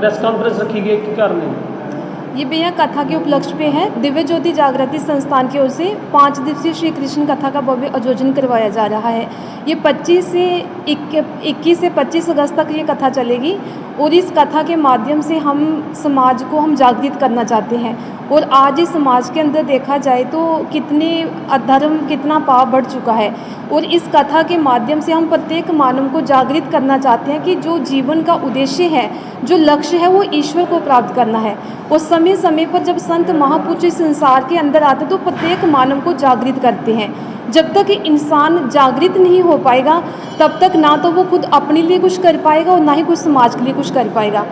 Press conference रखी गई, क्या कारण है? ये भैया कथा के उपलक्ष्य पे है। दिव्य ज्योति जागृति संस्थान की ओर से 5 दिवसीय श्री कृष्ण कथा का भव्य आयोजन करवाया जा रहा है। ये 21 से 25 अगस्त तक ये कथा चलेगी और इस कथा के माध्यम से हम समाज को हम जागृत करना चाहते हैं। और आज इस समाज के अंदर देखा जाए तो कितने अधर्म, कितना पाप बढ़ चुका है और इस कथा के माध्यम से हम प्रत्येक मानव को जागृत करना चाहते हैं कि जो जीवन का उद्देश्य है, जो लक्ष्य है, वो ईश्वर को प्राप्त करना है। और समय समय पर जब संत महापुरुष इस संसार के अंदर आते तो प्रत्येक मानव को जागृत करते हैं। जब तक इंसान जागृत नहीं हो पाएगा तब तक ना तो वो खुद अपने लिए कुछ कर पाएगा और ना ही कुछ समाज के लिए कुछ कर पाएगा।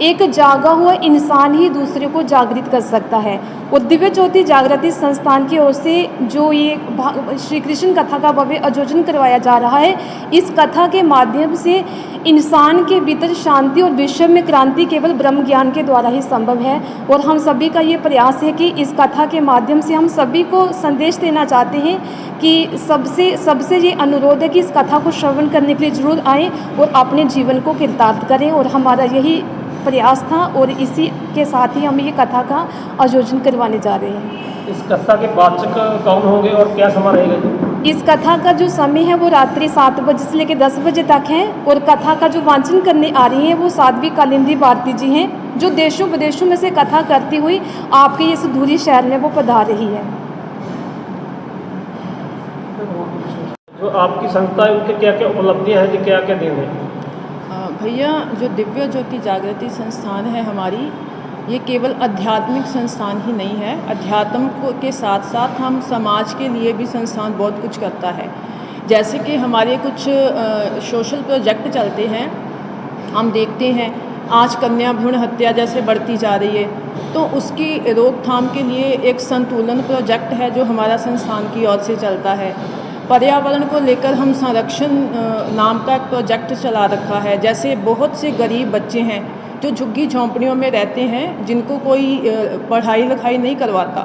एक जागा हुआ इंसान ही दूसरे को जागृत कर सकता है। और दिव्य ज्योति जागृति संस्थान की ओर से जो ये श्री कृष्ण कथा का भव्य आयोजन करवाया जा रहा है, इस कथा के माध्यम से इंसान के भीतर शांति और विश्व में क्रांति केवल ब्रह्म ज्ञान के द्वारा ही संभव है। और हम सभी का ये प्रयास है कि इस कथा के माध्यम से हम सभी को संदेश देना चाहते हैं कि सबसे ये अनुरोध है कि इस कथा को श्रवण करने के लिए जरूर आएँ और अपने जीवन को कृतार्थ करें। और हमारा यही प्रयास था और इसी के साथ ही हम ये कथा का आयोजन करवाने जा रहे हैं। इस कथा के वाचक कौन होंगे और क्या समय रहेगा? इस कथा का जो समय है वो रात्रि 7 बजे से लेकर 10 बजे तक है। और कथा का जो वाचन करने आ रही हैं वो साध्वी कालिंदी भारती जी हैं, जो देशों विदेशों में से कथा करती हुई आपके इस धूरी शहर में वो पधार रही है। जो आपकी संस्था है उनके क्या क्या उपलब्धियाँ हैं, क्या क्या दिन है? भैया, जो दिव्य ज्योति जागृति संस्थान है हमारी, ये केवल आध्यात्मिक संस्थान ही नहीं है। अध्यात्म के साथ साथ हम समाज के लिए भी संस्थान बहुत कुछ करता है। जैसे कि हमारे कुछ सोशल प्रोजेक्ट चलते हैं। हम देखते हैं आज कन्या भ्रूण हत्या जैसे बढ़ती जा रही है, तो उसकी रोकथाम के लिए एक संतुलन प्रोजेक्ट है जो हमारा संस्थान की ओर से चलता है। पर्यावरण को लेकर हम संरक्षण नाम का एक प्रोजेक्ट चला रखा है। जैसे बहुत से गरीब बच्चे हैं जो झुग्गी झोंपड़ियों में रहते हैं, जिनको कोई पढ़ाई लिखाई नहीं करवाता,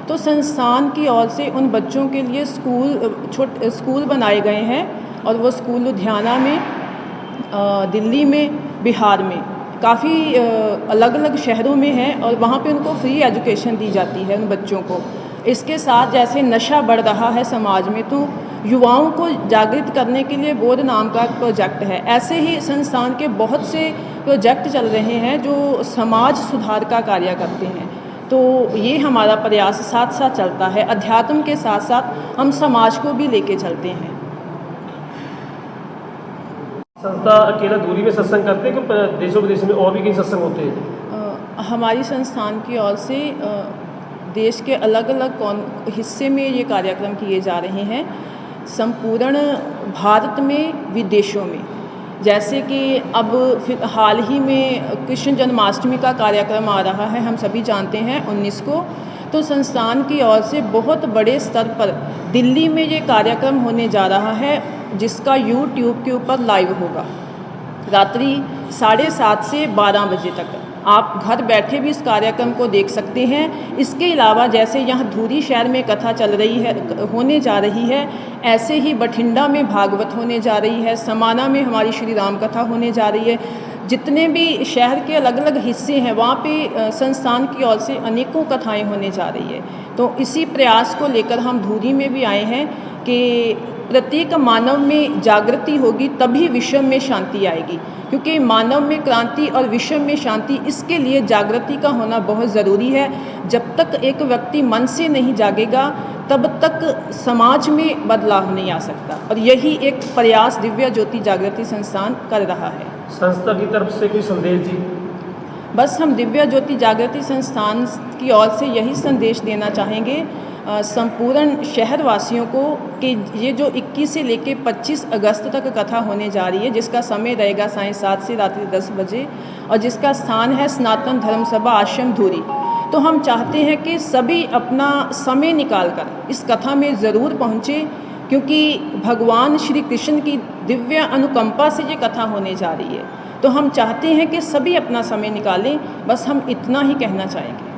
तो संस्थान की ओर से उन बच्चों के लिए स्कूल बनाए गए हैं। और वो स्कूल लुधियाना में, दिल्ली में, बिहार में, काफ़ी अलग अलग शहरों में हैं और वहाँ पे उनको फ्री एजुकेशन दी जाती है उन बच्चों को। इसके साथ जैसे नशा बढ़ रहा है समाज में, तो युवाओं को जागृत करने के लिए बोध नाम का प्रोजेक्ट है। ऐसे ही संस्थान के बहुत से प्रोजेक्ट चल रहे हैं जो समाज सुधार का कार्य करते हैं। तो ये हमारा प्रयास साथ साथ चलता है। अध्यात्म के साथ साथ हम समाज को भी लेके चलते हैं। संस्था अकेला दूरी में सत्संग करते हैं कि देशों विदेशों में और भी कहीं सत्संग होते हैं? हमारी संस्थान की ओर से देश के अलग अलग हिस्से में ये कार्यक्रम किए जा रहे हैं, संपूर्ण भारत में, विदेशों में। जैसे कि अब हाल ही में कृष्ण जन्माष्टमी का कार्यक्रम आ रहा है, हम सभी जानते हैं 19 को। तो संस्थान की ओर से बहुत बड़े स्तर पर दिल्ली में ये कार्यक्रम होने जा रहा है, जिसका YouTube के ऊपर लाइव होगा रात्रि 7:30 से 12 बजे तक। आप घर बैठे भी इस कार्यक्रम को देख सकते हैं। इसके अलावा जैसे यहाँ धूरी शहर में कथा चल रही है, होने जा रही है, ऐसे ही बठिंडा में भागवत होने जा रही है, समाना में हमारी श्री राम कथा होने जा रही है। जितने भी शहर के अलग अलग हिस्से हैं वहाँ पे संस्थान की ओर से अनेकों कथाएं होने जा रही है। तो इसी प्रयास को लेकर हम धूरी में भी आए हैं कि प्रत्येक मानव में जागृति होगी तभी विश्व में शांति आएगी। क्योंकि मानव में क्रांति और विश्व में शांति, इसके लिए जागृति का होना बहुत ज़रूरी है। जब तक एक व्यक्ति मन से नहीं जागेगा तब तक समाज में बदलाव नहीं आ सकता। और यही एक प्रयास दिव्य ज्योति जागृति संस्थान कर रहा है। संस्था की तरफ से कोई संदेश जी? बस हम दिव्य ज्योति जागृति संस्थान की ओर से यही संदेश देना चाहेंगे संपूर्ण शहरवासियों को कि ये जो 21 से लेकर 25 अगस्त तक कथा होने जा रही है, जिसका समय रहेगा 7:30 से रात्रि 10 बजे और जिसका स्थान है सनातन धर्म सभा आश्रम धूरी। तो हम चाहते हैं कि सभी अपना समय निकालकर इस कथा में ज़रूर पहुँचे, क्योंकि भगवान श्री कृष्ण की दिव्य अनुकंपा से ये कथा होने जा रही है। तो हम चाहते हैं कि सभी अपना समय निकालें। बस हम इतना ही कहना चाहेंगे।